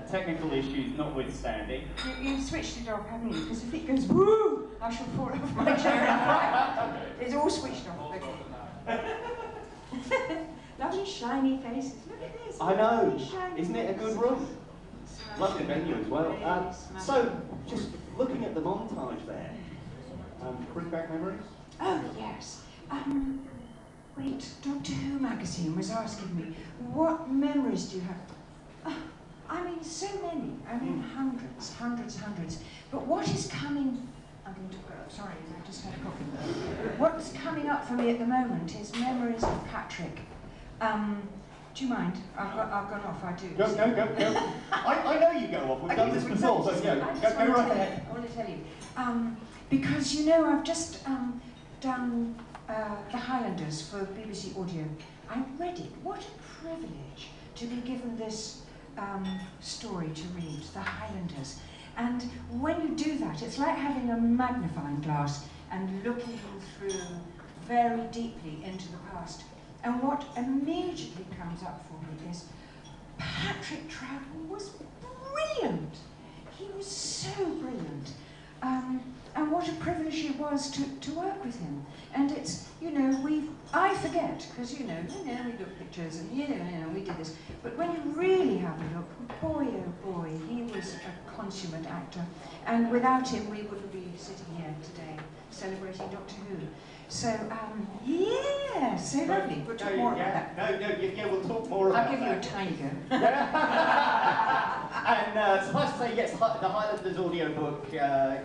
technical issues notwithstanding. You switched it off, haven't you? Because if it goes woo, I shall fall off my chair and cry. It's all switched off. Okay. Lovely shiny faces. Look at this. I know. Shiny Isn't it a good faces. room? Lovely venue as well. So, just looking at the montage there, bring back memories? Oh, yes. Wait, Doctor Who magazine was asking me, what memories do you have? I mean, so many. I mean, hundreds. But what is coming... I'm going to go, sorry, I just had a coffee. What's coming up for me at the moment is memories of Patrick. Do you mind? I've gone off, I do. Go. I know you go off. We've done this before, so go right ahead. I want to tell you. Because, you know, I've just done The Highlanders for BBC Audio. I read it. What a privilege to be given this story to read, The Highlanders. And when you do that, it's like having a magnifying glass and looking through very deeply into the past. And what immediately comes up for me is Patrick Troughton was brilliant. He was so brilliant. And what a privilege it was to work with him. And it's, you know, I forget, because, you know, we look at pictures and, you know, we did this. But when you really have a look, boy, oh boy, he was a consummate actor. And without him, we wouldn't be sitting here today celebrating Doctor Who. So, yeah, so lovely. We'll talk more about that. No, we'll talk more about that. I'll give you a tiny go. And suffice to say, yes, the Highlanders audiobook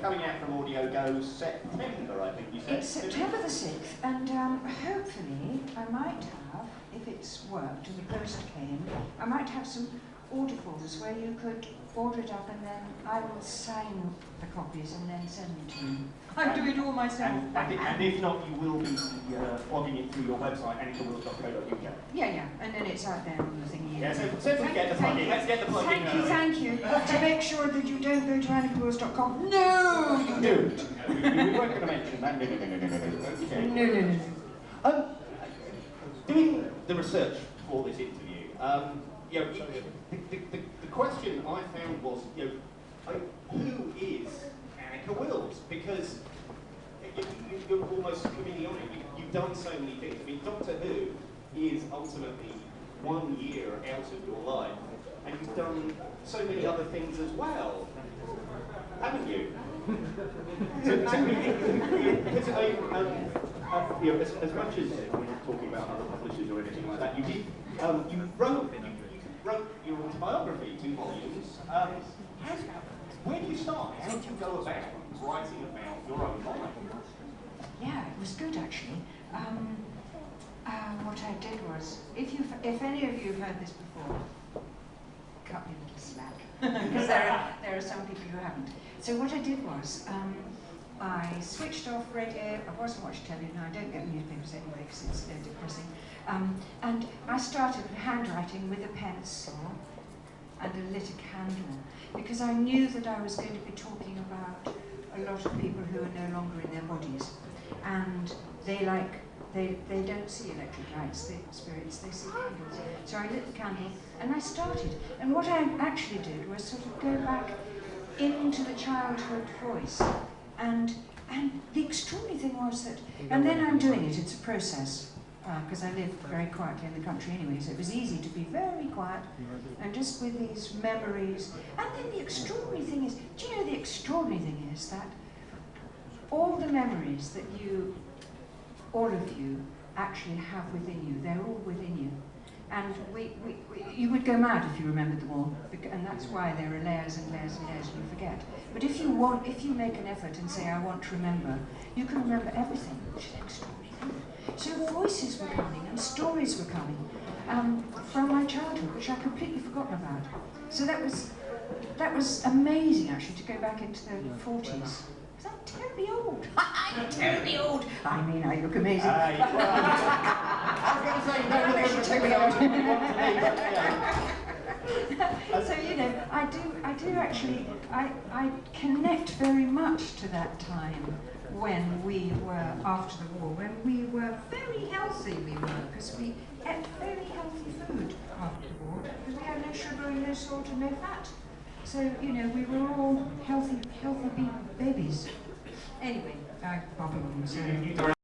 coming out from Audio Go September, I think you said. It's September the 6th, and hopefully I might have, if it's worked and the post came, I might have some audibles where you could order it up and then I will sign the copies and then send them to you. I do it all myself. And if not, you will be logging it through your website, anneke.co.uk. Yeah, and then it's out there on the thingy. Yeah, so let's get the plug-in. Let's get the plug-in. Thank you. To make sure that you don't go to annekewills.com. No, you don't. We weren't going to mention that. No. Doing the research for this interview, you know, the question I found was, you know, who is Anneke Wills? Because you're almost coming on it. You've done so many things. I mean, Doctor Who is ultimately 1 year out of your life, and you've done so many other things as well, haven't you? Because you know, as much as we're not talking about other publishers or anything like that, you wrote your autobiography, 2 volumes. Where do you start? How did you go about writing about your own life? Yeah, it was good actually. What I did was, if any of you have heard this before, cut me a little slack, because there are some people who haven't. So what I did was, I switched off radio. I wasn't watching telly. No, I don't get newspapers anyway because it's depressing. And I started handwriting with a pencil and a lit candle, because I knew that I was going to be talking about a lot of people who are no longer in their bodies, and they don't see electric lights, the spirits, they see candles. So I lit the candle and I started. And what I actually did was sort of go back into the childhood voice. And the extraordinary thing was that, and then I'm doing it, it's a process, because I live very quietly in the country anyway, so it was easy to be very quiet, and just with these memories. And then the extraordinary thing is, do you know the extraordinary thing is that all the memories that all of you actually have within you, they're all within you. And you would go mad if you remembered them all, and that's why there are layers and layers and layers and you forget. But if you make an effort and say, I want to remember, you can remember everything, which is an extraordinary thing. So voices were coming and stories were coming from my childhood, which I'd completely forgotten about. So that was amazing, actually, to go back into the 40s. I'm terribly old. I'm terribly old. I mean, I look amazing. I was going to say, no, I'm actually terribly old. old. So, you know, I do actually, I connect very much to that time when we were, after the war, when we were very healthy, because we ate very healthy food after the war, because we had no sugar and no salt and no fat. So, you know, we were all healthy babies. Anyway, I bobble on, so...